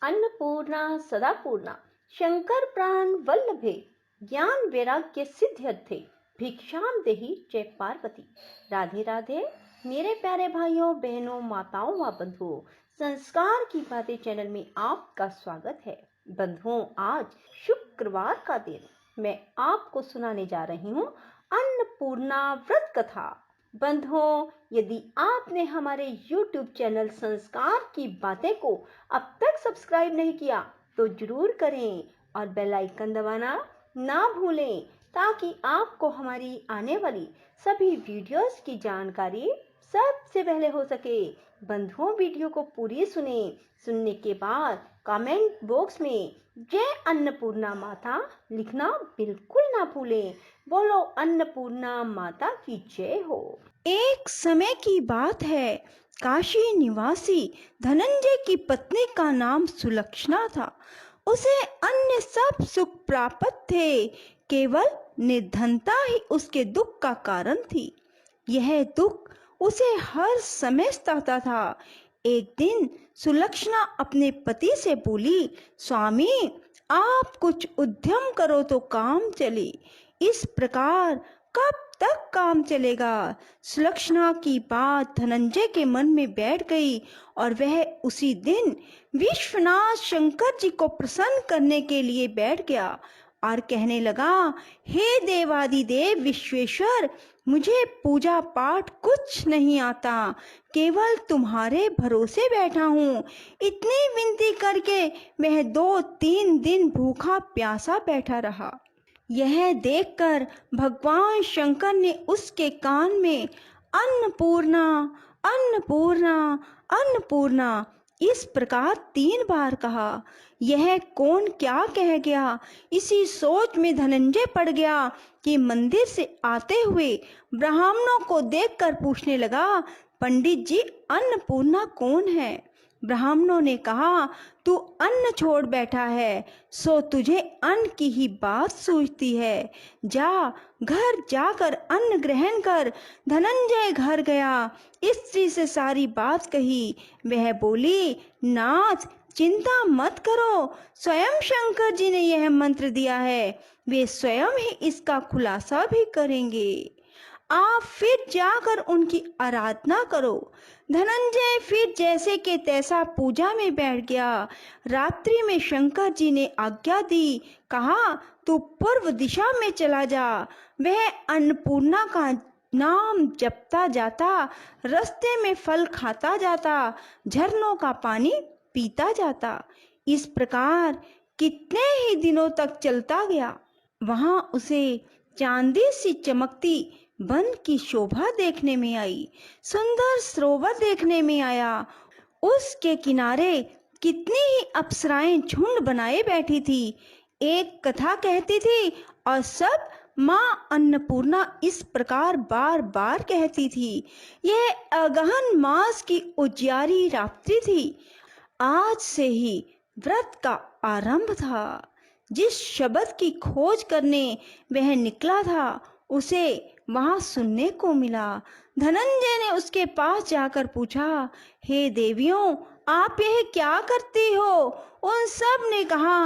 अन्नपूर्णा सदापूर्णा शंकर प्राण वल्लभे ज्ञान वैराग्य सिद्ध्यर्थे भिक्षाम देहि जय पार्वती। राधे राधे मेरे प्यारे भाइयों बहनों माताओं व बंधुओं, संस्कार की बातें चैनल में आपका स्वागत है। बंधुओं, आज शुक्रवार का दिन मैं आपको सुनाने जा रही हूँ अन्नपूर्णा व्रत कथा। बंधुओं, यदि आपने हमारे YouTube चैनल संस्कार की बातें को अब तक सब्सक्राइब नहीं किया तो जरूर करें और बेल आइकन दबाना ना भूलें ताकि आपको हमारी आने वाली सभी वीडियोस की जानकारी सबसे पहले हो सके। बंधुओं, वीडियो को पूरी सुनने के बाद कमेंट बॉक्स में जय अन्नपूर्णा माता लिखना बिल्कुल ना भूलें। बोलो अन्नपूर्णा माता की जय हो। एक समय की बात है, काशी निवासी धनंजय की पत्नी का नाम सुलक्षणा था। उसे अन्य सब सुख प्राप्त थे, केवल निर्धनता ही उसके दुख का कारण थी। यह दुख उसे हर समय सताता था। एक दिन सुलक्षणा अपने पति से बोली, स्वामी, आप कुछ उद्यम करो तो काम चले, इस प्रकार कब तक काम चलेगा। सुलक्षणा की बात धनंजय के मन में बैठ गई और वह उसी दिन विश्वनाथ शंकर जी को प्रसन्न करने के लिए बैठ गया और कहने लगा, हे देवादिदेव विश्वेश्वर, मुझे पूजा पाठ कुछ नहीं आता, केवल तुम्हारे भरोसे बैठा हूँ। इतनी विनती करके वह 2-3 दिन भूखा प्यासा बैठा रहा। यह देखकर भगवान शंकर ने उसके कान में अन्नपूर्णा अन्नपूर्णा अन्नपूर्णा इस प्रकार 3 बार कहा। यह कौन क्या कह गया, इसी सोच में धनंजय पड़ गया कि मंदिर से आते हुए ब्राह्मणों को देखकर पूछने लगा, पंडित जी, अन्नपूर्णा कौन है। ब्राह्मणों ने कहा, तू अन्न छोड़ बैठा है, सो तुझे अन्न की ही बात सूझती है। जा, घर जाकर अन्न ग्रहण कर। धनंजय घर गया, स्त्री से सारी बात कही। वह बोली, नाथ, चिंता मत करो, स्वयं शंकर जी ने यह मंत्र दिया है, वे स्वयं ही इसका खुलासा भी करेंगे। आप फिर जाकर उनकी आराधना करो। धनंजय फिर जैसे के तैसा पूजा में बैठ गया। रात्रि में शंकर जी ने आज्ञा दी, कहा, तू पूर्व दिशा में चला जा। वह अन्नपूर्णा का नाम जपता जाता, रास्ते में फल खाता जाता, झरनों का पानी पीता जाता। इस प्रकार कितने ही दिनों तक चलता गया। वहां उसे चांदी सी चमकती वन की शोभा देखने में आई, सुंदर सरोवर देखने में आया। उसके किनारे कितनी ही अप्सराएं झुंड बनाए बैठी थी, एक कथा कहती थी और सब माँ अन्नपूर्णा इस प्रकार बार बार कहती थी। यह अगहन मास की उजियारी रात्रि थी। आज से ही व्रत का आरंभ था। जिस शब्द की खोज करने वह निकला था, उसे वहां सुनने को मिला। धनंजय ने उसके पास जाकर पूछा, हे देवियों, आप यह क्या करती हो। उन सब ने कहा,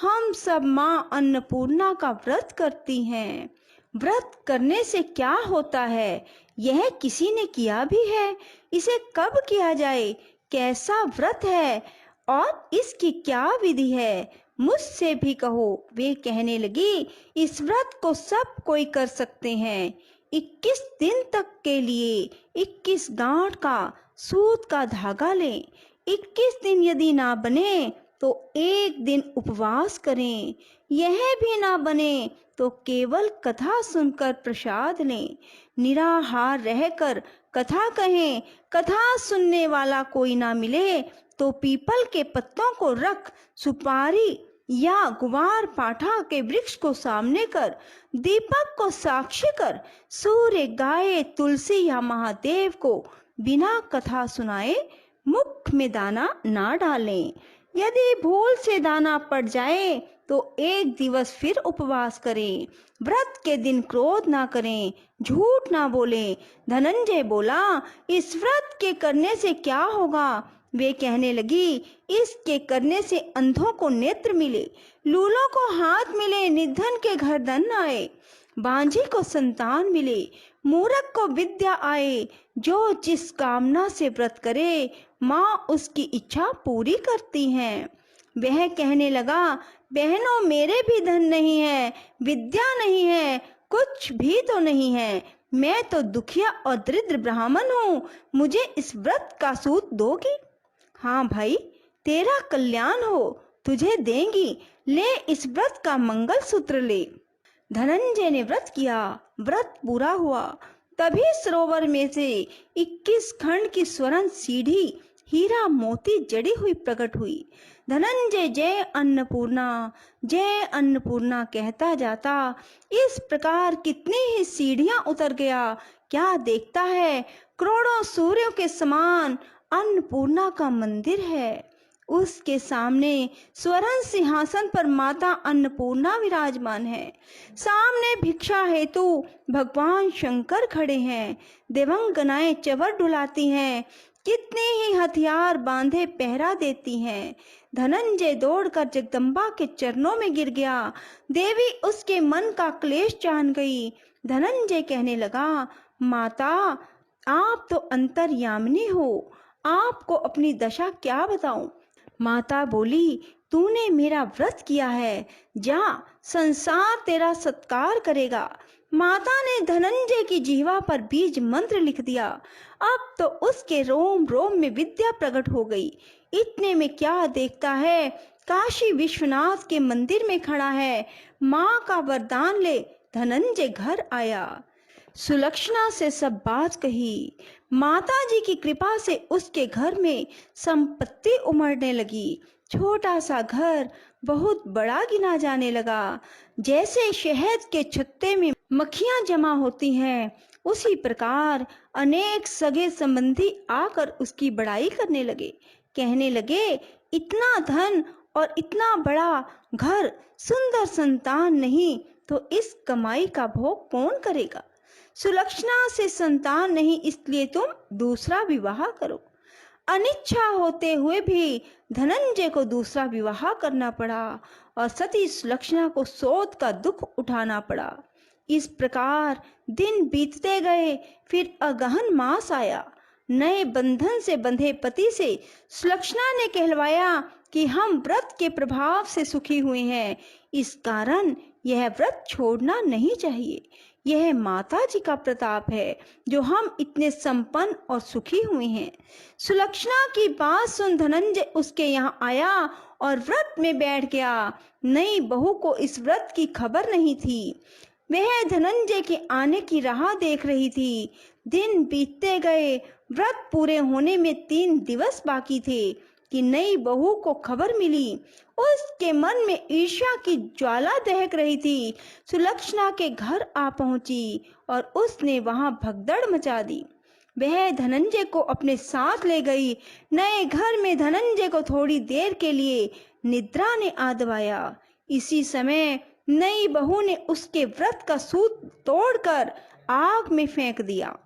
हम सब माँ अन्नपूर्णा का व्रत करती हैं। व्रत करने से क्या होता है, यह किसी ने किया भी है, इसे कब किया जाए, कैसा व्रत है और इसकी क्या विधि है, मुझसे भी कहो। वे कहने लगी, इस व्रत को सब कोई कर सकते हैं। 21 दिन तक के लिए 21 गांठ का सूत का धागा लें। 21 दिन यदि ना बने तो एक दिन उपवास करें। यह भी ना बने तो केवल कथा सुनकर प्रसाद लें। निराहार रहकर कथा कहें। कथा सुनने वाला कोई ना मिले तो पीपल के पत्तों को रख, सुपारी या गुवार पाठा के वृक्ष को सामने कर, दीपक को साक्षी कर, सूर्य, गाय, तुलसी या महादेव को बिना कथा सुनाए मुख में दाना ना डालें। यदि भूल से दाना पड़ जाए तो एक दिवस फिर उपवास करें। व्रत के दिन क्रोध ना करें, झूठ ना बोलें। धनंजय बोला, इस व्रत के करने से क्या होगा, वे कहने लगी, इसके करने से अंधों को नेत्र मिले, लूलों को हाथ मिले, निर्धन के घर धन आए, बांझी को संतान मिले, मूर्ख को विद्या आए। जो जिस कामना से व्रत करे, माँ उसकी इच्छा पूरी करती हैं। वह कहने लगा, बहनों मेरे भी धन नहीं है, विद्या नहीं है, कुछ भी तो नहीं है। मैं तो दुखिया और दरिद्र ब्राह्मण हूँ, मुझे इस व्रत का सूत दोगी? हाँ भाई, तेरा कल्याण हो, तुझे देंगी, ले इस व्रत का मंगल सूत्र ले। धनंजय ने व्रत किया, व्रत पूरा हुआ। तभी सरोवर में से 21 खंड की स्वर्ण सीढ़ी हीरा मोती जड़ी हुई प्रकट हुई। धनंजय जय अन्नपूर्णा कहता जाता इस प्रकार कितनी ही सीढ़ियां उतर गया। क्या देखता है, करोड़ों सूर्यों के समान अन्नपूर्णा का मंदिर है। उसके सामने स्वर्ण सिंहासन पर माता अन्नपूर्णा विराजमान है। सामने भिक्षा हेतु भगवान शंकर खड़े हैं। देवंगनाएं चवर डुलाती हैं, कितने ही हथियार बांधे पहरा देती हैं। धनंजय दौड़कर जगदम्बा के चरणों में गिर गया। देवी उसके मन का क्लेश जान गई। धनंजय कहने लगा, माता आप तो अंतर्यामिनी हो, आपको अपनी दशा क्या बताऊं। माता बोली, तूने मेरा व्रत किया है, जा संसार तेरा सत्कार करेगा। माता ने धनंजय की जीवा पर बीज मंत्र लिख दिया। अब तो उसके रोम रोम में विद्या प्रकट हो गई। इतने में क्या देखता है, काशी विश्वनाथ के मंदिर में खड़ा है। माँ का वरदान ले धनंजय घर आया। सुलक्षणा से सब बात कही। माता जी की कृपा से उसके घर में संपत्ति उमड़ने लगी। छोटा सा घर बहुत बड़ा गिना जाने लगा। जैसे शहद के छत्ते में मक्खियां जमा होती हैं, उसी प्रकार अनेक सगे संबंधी आकर उसकी बड़ाई करने लगे। कहने लगे, इतना धन और इतना बड़ा घर, सुंदर संतान नहीं तो इस कमाई का भोग कौन करेगा। सुलक्षणा से संतान नहीं, इसलिए तुम दूसरा विवाह करो। अनिच्छा होते हुए भी धनंजय को दूसरा विवाह करना पड़ा और सती सुलक्षणा को सोच का दुख उठाना पड़ा। इस प्रकार दिन बीतते गए। फिर अगहन मास आया। नए बंधन से बंधे पति से सुलक्षणा ने कहलवाया कि हम व्रत के प्रभाव से सुखी हुए हैं, इस कारण यह व्रत छोड़ना नहीं चाहिए। यह माता जी का प्रताप है जो हम इतने संपन्न और सुखी हुए हैं। सुलक्षणा की बात सुन धनंजय उसके यहाँ आया और व्रत में बैठ गया। नई बहू को इस व्रत की खबर नहीं थी। वह धनंजय के आने की राह देख रही थी। दिन बीतते गए। व्रत पूरे होने में 3 दिवस बाकी थे कि नई बहू को खबर मिली। उसके मन में ईर्ष्या की ज्वाला दहक रही थी। सुलक्षणा के घर आ पहुंची और उसने वहां भगदड़ मचा दी। वह धनंजय को अपने साथ ले गई। नए घर में धनंजय को थोड़ी देर के लिए निद्रा ने आ दबाया। इसी समय नई बहू ने उसके व्रत का सूत तोड़कर आग में फेंक दिया।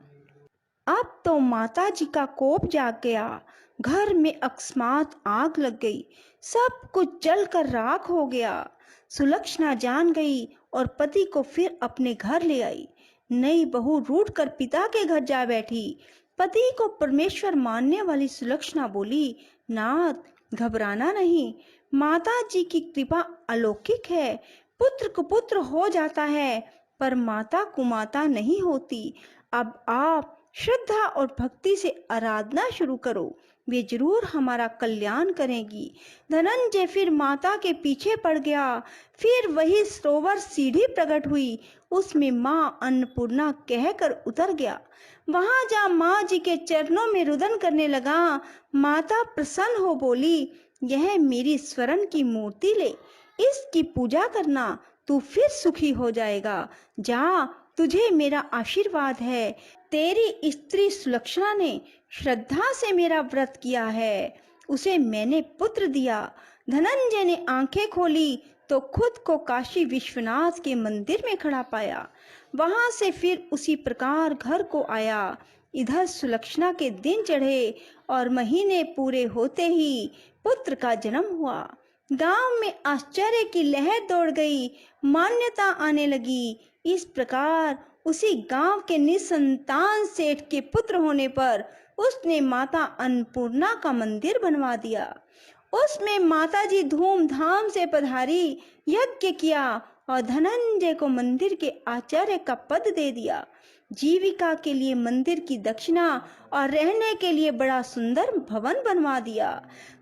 अब तो माता जी का कोप जाग गया। घर में अकस्मात आग लग गई। सब कुछ जलकर राख हो गया। सुलक्षणा जान गई और पति को फिर अपने घर ले आई। नई बहू रूठ कर पिता के घर जा बैठी। पति को परमेश्वर मानने वाली सुलक्षणा बोली, नाथ घबराना नहीं, माता जी की कृपा अलौकिक है। पुत्र कुपुत्र हो जाता है पर माता कुमाता नहीं होती। अब आप श्रद्धा और भक्ति से आराधना शुरू करो, वे जरूर हमारा कल्याण करेंगी। धनंजय फिर माता के पीछे पड़ गया। फिर वही सरोवर सीढ़ी प्रकट हुई, उसमें माँ अन्नपूर्णा कहकर उतर गया। वहां जा माँ जी के चरणों में रुदन करने लगा। माता प्रसन्न हो बोली, यह मेरी स्वर्ण की मूर्ति ले, इसकी पूजा करना, तू फिर सुखी हो जाएगा। जा, तुझे मेरा आशीर्वाद है। तेरी स्त्री सुलक्षणा ने श्रद्धा से मेरा व्रत किया है, उसे मैंने पुत्र दिया। धनंजय ने आंखें खोली तो खुद को काशी विश्वनाथ के मंदिर में खड़ा पाया। वहां से फिर उसी प्रकार घर को आया। इधर सुलक्षणा के दिन चढ़े और महीने पूरे होते ही पुत्र का जन्म हुआ। गांव में आश्चर्य की लहर दौड़ गई, मान्यता आने लगी। इस प्रकार उसी गांव के निसंतान सेठ के पुत्र होने पर उसने माता अन्नपूर्णा का मंदिर बनवा दिया। उसमें माताजी धूमधाम से पधारी, यज्ञ किया और धनंजय को मंदिर के आचार्य का पद दे दिया। जीविका के लिए मंदिर की दक्षिणा और रहने के लिए बड़ा सुंदर भवन बनवा दिया।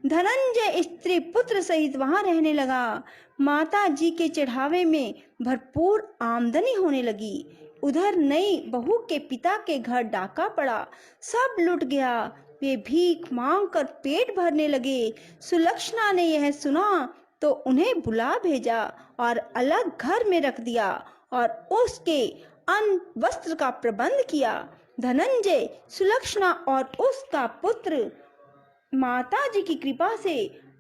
धनंजय स्त्री पुत्र सहित वहां रहने लगा। माता जी के चढ़ावे में भरपूर आमदनी होने लगी। उधर नई बहू के पिता के घर डाका पड़ा, सब लुट गया। वे भीख मांगकर पेट भरने लगे। सुलक्षणा ने यह सुना तो उन्हें बुला भेजा और अलग घर में रख दिया और उसके अन्न वस्त्र का प्रबंध किया। धनंजय, सुलक्षणा और उसका पुत्र माता जी की कृपा से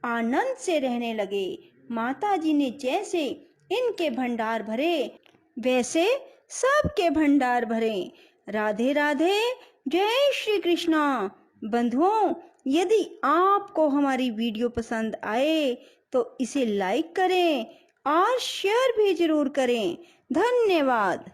आनंद से रहने लगे। माता जी ने जैसे इनके भंडार भरे वैसे सबके भंडार भरे। राधे राधे, जय श्री कृष्णा। बंधुओं, यदि आपको हमारी वीडियो पसंद आए तो इसे लाइक करें और शेयर भी जरूर करें। धन्यवाद।